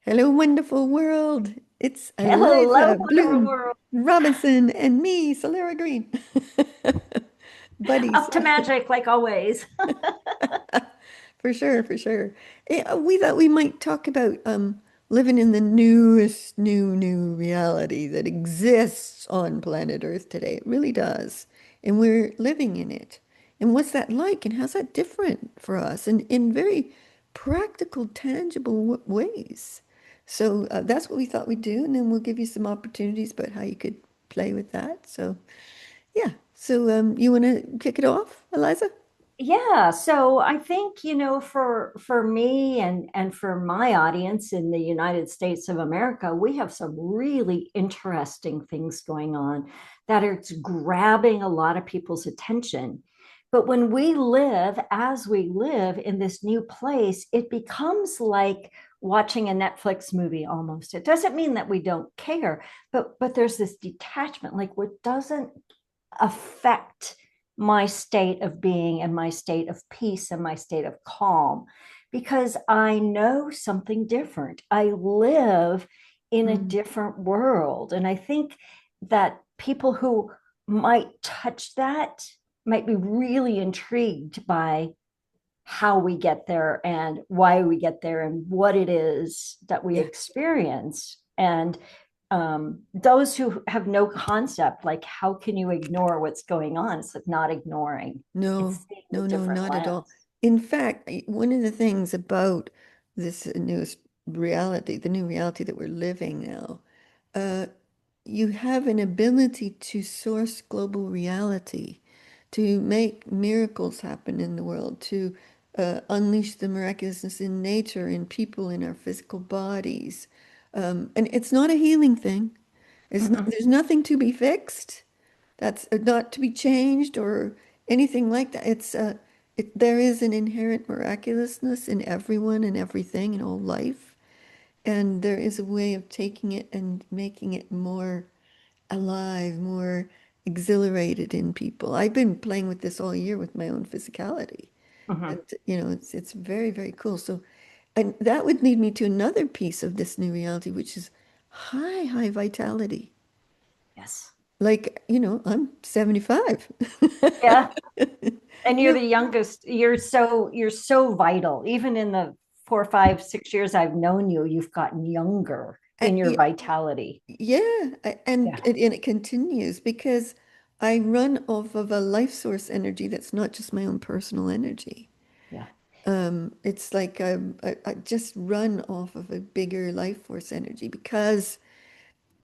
Hello, wonderful world. It's Hello, Aliza wonderful Bloom world. Robinson and me, Soleira Green. Buddies. Up to magic, like always. For sure, for sure. We thought we might talk about living in the newest new reality that exists on planet Earth today. It really does. And we're living in it. And what's that like? And how's that different for us? And in very practical, tangible ways. So that's what we thought we'd do. And then we'll give you some opportunities about how you could play with that. So, yeah. So you want to kick it off, Eliza? Yeah, so I think, for me and for my audience in the United States of America, we have some really interesting things going on that are grabbing a lot of people's attention. But when we live as we live in this new place, it becomes like watching a Netflix movie almost. It doesn't mean that we don't care, but there's this detachment, like what doesn't affect my state of being and my state of peace and my state of calm because I know something different. I live in a Mm. different world. And I think that people who might touch that might be really intrigued by how we get there and why we get there and what it is that we Yeah. experience. And those who have no concept, like how can you ignore what's going on? It's like not ignoring, it's No, seeing the no, different not at lens. all. In fact, one of the things about this newest reality, the new reality that we're living now, uh, you have an ability to source global reality, to make miracles happen in the world, to unleash the miraculousness in nature, in people, in our physical bodies. And it's not a healing thing. Mm-mm. There's nothing to be fixed. That's not to be changed or anything like that. There is an inherent miraculousness in everyone and everything in all life. And there is a way of taking it and making it more alive, more exhilarated in people. I've been playing with this all year with my own physicality. And Mm-hmm. it's very, very cool. So, and that would lead me to another piece of this new reality, which is high vitality. Yes. Like, I'm 75. Yeah. And you're You the youngest. You're so vital. Even in the 4, 5, 6 years I've known you, you've gotten younger in your yeah, vitality. yeah, Yeah. and it continues because I run off of a life source energy that's not just my own personal energy. Yeah. It's like I just run off of a bigger life force energy because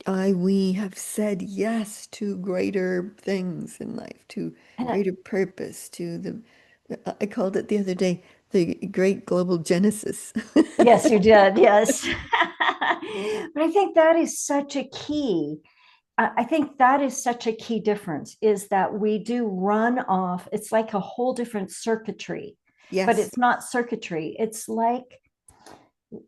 we have said yes to greater things in life, to And greater purpose, to I called it the other day, the great global genesis. yes, you did. Yes. But I think that is such a key. I think that is such a key difference is that we do run off. It's like a whole different circuitry, but Yes. it's not circuitry. It's like,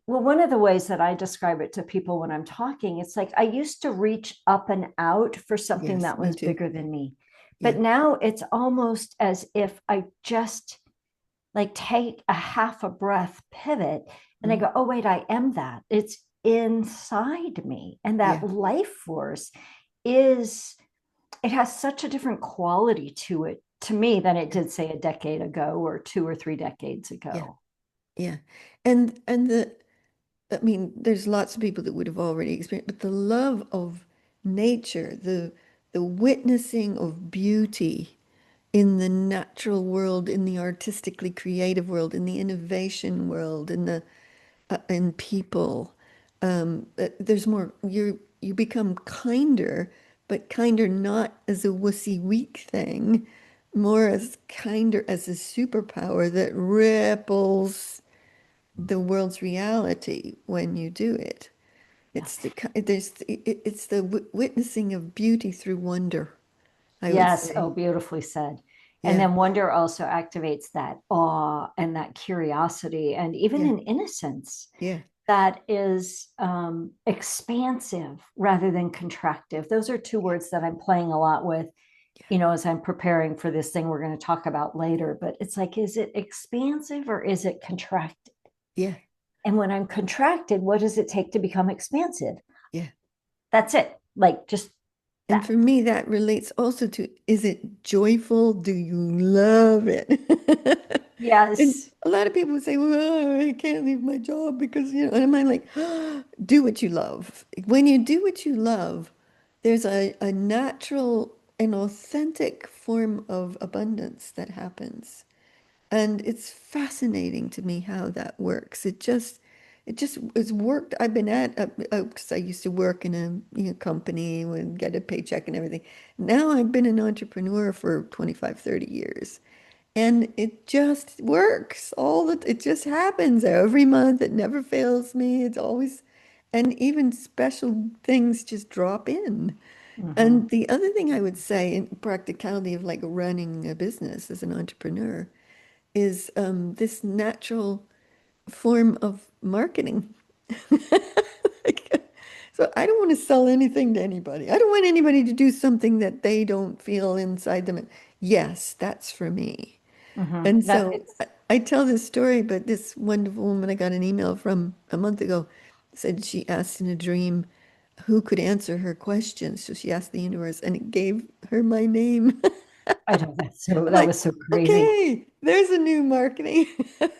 well, one of the ways that I describe it to people when I'm talking, it's like I used to reach up and out for something Yes, that me was too. bigger than me. Yeah. But now it's almost as if I just like take a half a breath pivot and I Mm. go, oh, wait, I am that. It's inside me. And Yeah. that life force is, it has such a different quality to it to me than it Yeah. did, say, a decade ago or 2 or 3 decades Yeah. ago. Yeah. And I mean, there's lots of people that would have already experienced, but the love of nature, the witnessing of beauty in the natural world, in the artistically creative world, in the innovation world, in people, there's more. You become kinder, but kinder not as a wussy weak thing, more as kinder as a superpower that ripples the world's reality when you do it. Yeah. It's the witnessing of beauty through wonder, I would Yes. say. Oh, beautifully said. And Yeah, then wonder also activates that awe and that curiosity and even yeah, an innocence yeah, that is expansive rather than contractive. Those are two yeah, words that I'm playing a lot with, as I'm preparing for this thing we're going to talk about later. But it's like, is it expansive or is it contracted? yeah. And when I'm contracted, what does it take to become expansive? Yeah. That's it. Like just And that. for me, that relates also to, is it joyful? Do you love it? And Yes. a lot of people would say, well, I can't leave my job because, and I'm like, do what you love. When you do what you love, there's a natural and authentic form of abundance that happens. And it's fascinating to me how that works. It just it's worked. I've been at, because I used to work in a company and get a paycheck and everything. Now I've been an entrepreneur for 25, 30 years. And it just works it just happens every month. It never fails me. It's always, and even special things just drop in. Mm-hmm. And the other thing I would say in practicality of like running a business as an entrepreneur is this natural form of marketing. Like, so I don't want to sell anything to anybody. I don't want anybody to do something that they don't feel inside them. Yes, that's for me. Mm-hmm. And That so it's I tell this story, but this wonderful woman I got an email from a month ago said she asked in a dream who could answer her questions. So she asked the universe, and it gave her my name. I know that's so I'm that like, was so crazy. okay, there's a new marketing.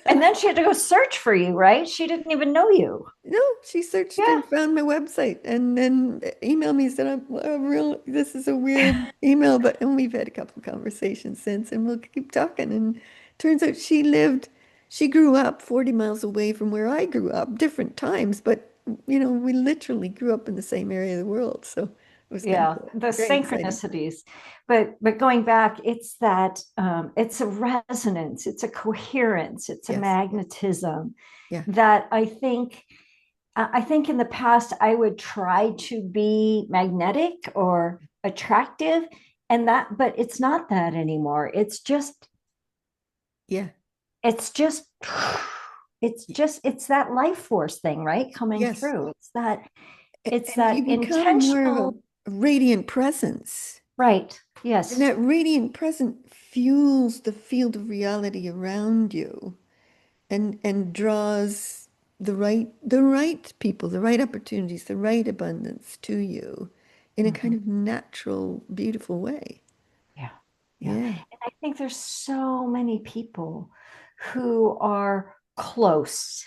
And then she had to go search for you, right? She didn't even know you. No, she searched Yeah. and found my website and then emailed me and said, I'm this is a weird email, but and we've had a couple of conversations since and we'll keep talking. And turns out she grew up 40 miles away from where I grew up, different times, but we literally grew up in the same area of the world. So it was kind of Yeah, cool. the Very exciting. synchronicities. But going back, it's that it's a resonance, it's a coherence, it's a Yes. magnetism Yeah. that I think in the past I would try to be magnetic or attractive, and that, but it's not that anymore. Yeah. It's just Y- it's that life force thing, right? Coming Yes. through. It's And you that become more of intentional, a radiant presence. right? And Yes. that radiant present fuels the field of reality around you and draws the right people, the right opportunities, the right abundance to you in a kind Mhm. of natural, beautiful way. Yeah. Yeah. Yeah, And I think there's so many people who are close,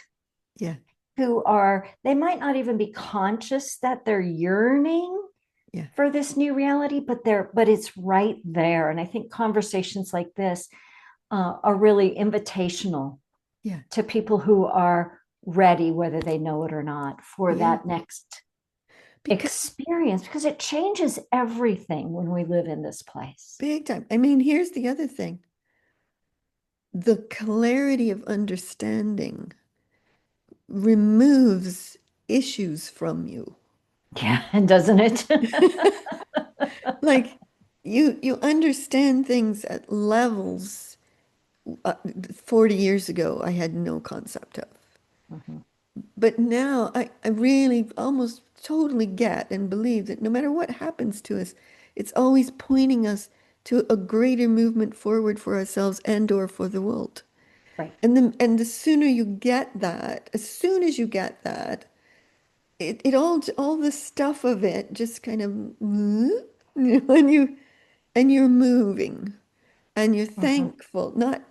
yeah, they might not even be conscious that they're yearning yeah, for this new reality, but it's right there. And I think conversations like this are really invitational yeah, to people who are ready, whether they know it or not, for yeah. that next Because experience, because it changes everything when we live in this place. big time. I mean, here's the other thing. The clarity of understanding removes issues from you. Yeah, and doesn't it? Like you understand things at levels 40 years ago I had no concept of. Mhm. But now I really almost totally get and believe that no matter what happens to us, it's always pointing us to a greater movement forward for ourselves and or for the world. Right. And the sooner you get that, as soon as you get that, it all the stuff of it just kind of and you're moving and you're Mhm. thankful. I'm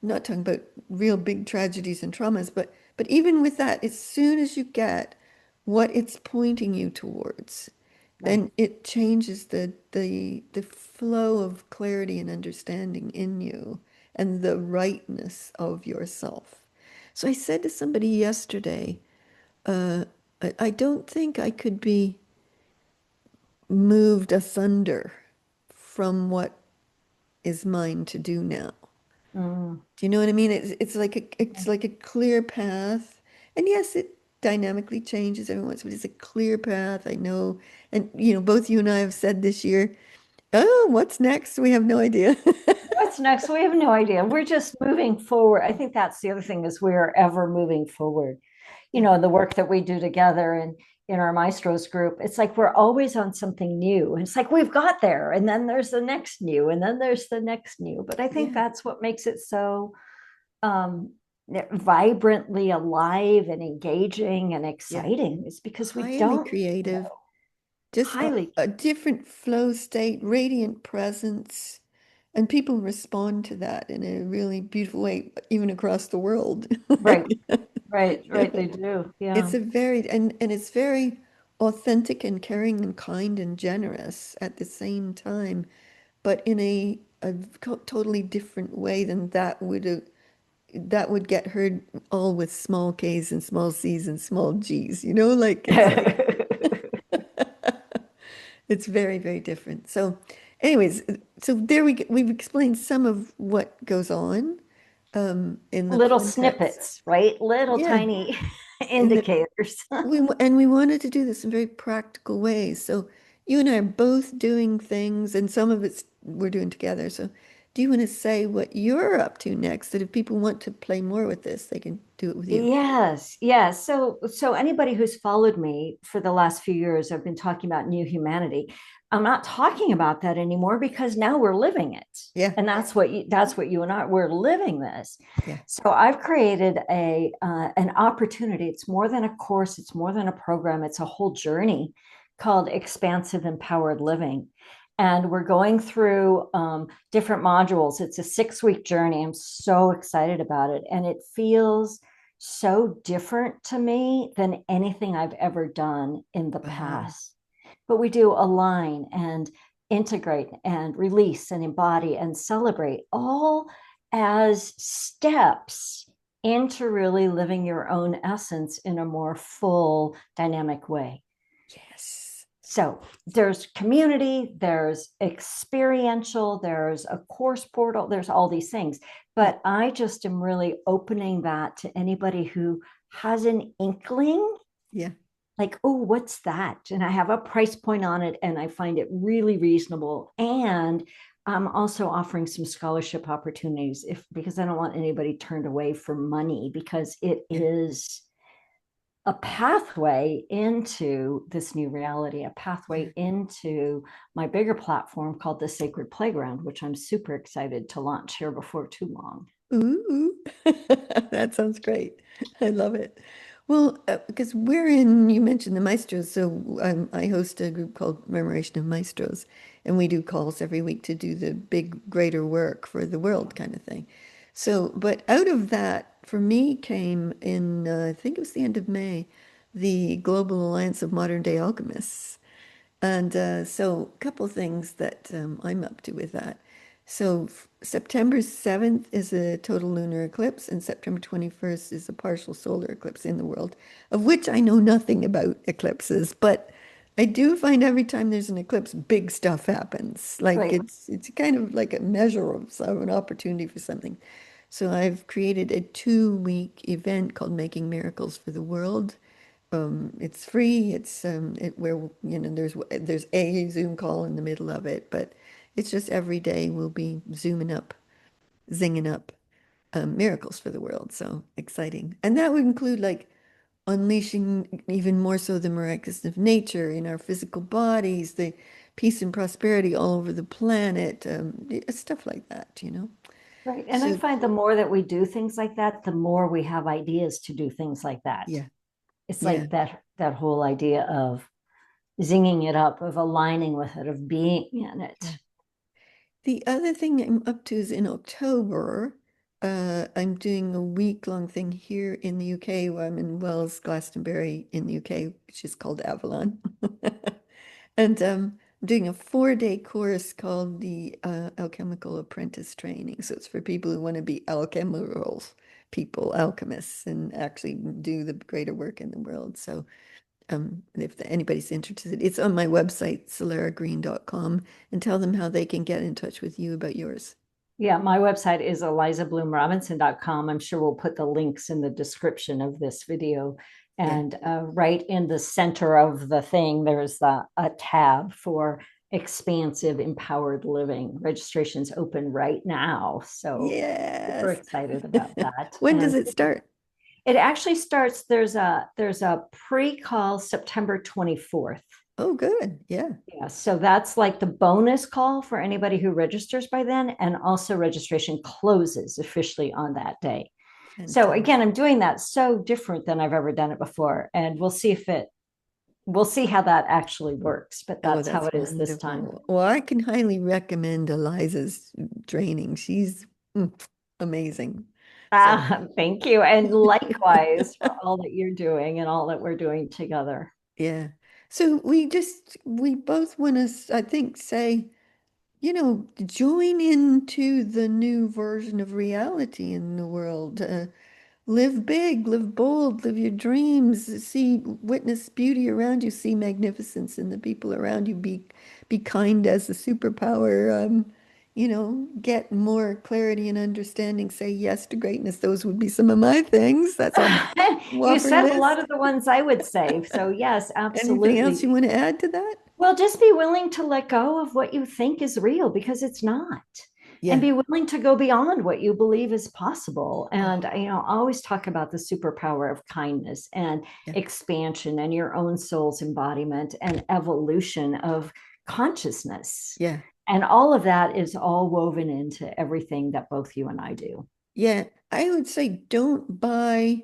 not talking about real big tragedies and traumas, but even with that, as soon as you get what it's pointing you towards, Right. then it changes the flow of clarity and understanding in you and the rightness of yourself. So I said to somebody yesterday, uh, I don't think I could be moved asunder from what is mine to do now. Mm. Do you know what I mean? It's like a clear path. And yes, it dynamically changes every once, but it's a clear path. I know. And both you and I have said this year, oh, what's next? We have no idea. What's next? We have no idea. We're just moving forward. I think that's the other thing is we are ever moving forward. Yeah, The work that we do together and in our maestros group, it's like we're always on something new. And it's like we've got there, and then there's the next new, and then there's the next new. But I think yeah, that's what makes it so um, vibrantly alive and engaging and Yeah. exciting is because we Highly don't creative, know. just Highly. a different flow state, radiant presence. And people respond to that in a really beautiful way, even across the world. Right, Yeah. right, they do. Yeah. It's a very and it's very authentic and caring and kind and generous at the same time, but in a totally different way than that would get heard all with small K's and small C's and small G's, like it's like it's very, very different. So, anyways, so there we've explained some of what goes on in the Little context. snippets, right? Little Yeah, tiny in the indicators. we wanted to do this in very practical ways. So you and I are both doing things, and some of it's we're doing together. So do you want to say what you're up to next? That if people want to play more with this, they can do it with you. Yes, yes. So anybody who's followed me for the last few years, I've been talking about new humanity. I'm not talking about that anymore because now we're living it. Yeah, And that's what you and I we're living this. yeah. So I've created a an opportunity. It's more than a course, it's more than a program, it's a whole journey called Expansive Empowered Living. And we're going through different modules. It's a 6 week journey. I'm so excited about it. And it feels so different to me than anything I've ever done in the Wow. past. But we do align and integrate and release and embody and celebrate all as steps into really living your own essence in a more full, dynamic way. Yes. So there's community, there's experiential, there's a course portal, there's all these things. Yeah. But I just am really opening that to anybody who has an inkling, Yeah. like, oh, what's that? And I have a price point on it and I find it really reasonable. And I'm also offering some scholarship opportunities if because I don't want anybody turned away for money because it Yeah. is a pathway into this new reality, a Yeah. pathway into my bigger platform called the Sacred Playground, which I'm super excited to launch here before too long. Ooh, that sounds great. I love it. Well, because you mentioned the maestros, so I host a group called Memoration of Maestros, and we do calls every week to do the big, greater work for the world kind of thing. So, but out of that, for me, came in, I think it was the end of May, the Global Alliance of Modern Day Alchemists. And so, a couple of things that I'm up to with that. So, September 7th is a total lunar eclipse, and September 21st is a partial solar eclipse in the world, of which I know nothing about eclipses, but I do find every time there's an eclipse, big stuff happens. Like Right. it's kind of like a measure of an opportunity for something. So I've created a 2 week event called Making Miracles for the World. It's free. It's where there's a Zoom call in the middle of it, but it's just every day we'll be zooming up, zinging up miracles for the world. So exciting, and that would include like unleashing even more so the miraculous of nature in our physical bodies, the peace and prosperity all over the planet, stuff like that. Right. And I So find the more that we do things like that, the more we have ideas to do things like that. yeah, It's yeah. like that whole idea of zinging it up, of aligning with it, of being in it. Yeah. The other thing I'm up to is in October, I'm doing a week-long thing here in the UK where I'm in Wells, Glastonbury in the UK, which is called Avalon. And I'm doing a 4-day course called the Alchemical Apprentice Training. So it's for people who want to be alchemical people, alchemists, and actually do the greater work in the world. So if anybody's interested, it's on my website, soleragreen.com, and tell them how they can get in touch with you about yours. Yeah, my website is elizabloomrobinson.com. I'm sure we'll put the links in the description of this video. Yeah. And right in the center of the thing, there's a tab for expansive, empowered living. Registration's open right now. So super Yes. excited about that. When does And it start? it actually starts, there's a pre-call September 24th. Oh, good. Yeah. Yeah, so that's like the bonus call for anybody who registers by then, and also registration closes officially on that day. So again, Fantastic. I'm doing that so different than I've ever done it before. And we'll see how that actually works. But Oh, that's how that's it is this time. wonderful. Well, I can highly recommend Eliza's training. She's amazing. So, Thank you. And likewise for all that you're doing and all that we're doing together. yeah. So we both want to, I think, say, join into the new version of reality in the world. Live big, live bold, live your dreams, witness beauty around you, see magnificence in the people around you, be kind as a superpower. Get more clarity and understanding, say yes to greatness. Those would be some of my things. That's on my You Whopper said a lot list. of the ones I would say. So, yes, Anything else absolutely. you want to add to that? Well, just be willing to let go of what you think is real because it's not. And Yeah. be willing to go beyond what you believe is possible. And, Oh, always talk about the superpower of kindness and yeah. expansion and your own soul's embodiment and evolution of consciousness. Yeah. And all of that is all woven into everything that both you and I do. Yeah. I would say don't buy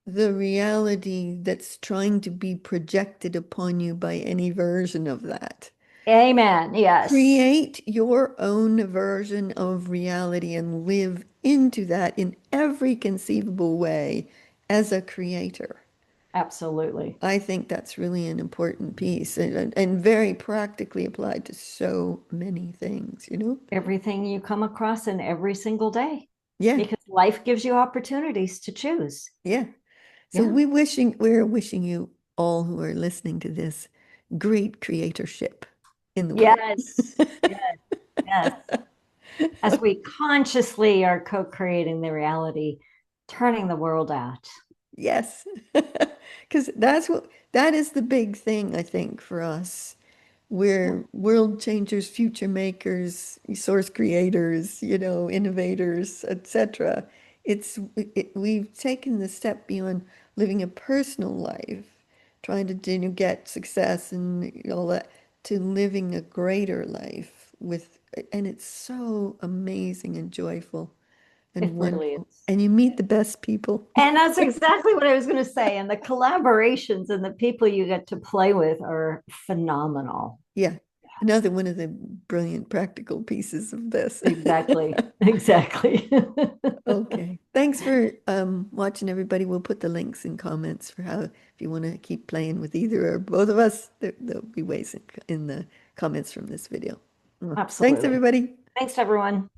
the reality that's trying to be projected upon you by any version of that. Amen. Yes. Create your own version of reality and live into that in every conceivable way as a creator. Absolutely. I think that's really an important piece and very practically applied to so many things. Everything you come across in every single day Yeah, because life gives you opportunities to choose. yeah. So Yeah. we're wishing you all who are listening to this great creatorship in the world. Yes. Yes. Yes. As we consciously are co creating the reality, turning the world out. Yes. Because that is the big thing, I think, for us. Yeah. We're world changers, future makers, source creators, innovators, etc. We've taken the step beyond living a personal life, trying to, get success and all that, to living a greater life and it's so amazing and joyful and It really wonderful. is. And you meet the best people. And that's exactly what I was going to say. And the collaborations and the people you get to play with are phenomenal. Yeah. Yes. Another one of the brilliant practical pieces of this. Exactly. Exactly. Okay. Thanks for watching, everybody. We'll put the links in comments for how, if you want to keep playing with either or both of us, there'll be ways in the comments from this video. Well, thanks, Absolutely. everybody. Thanks, everyone.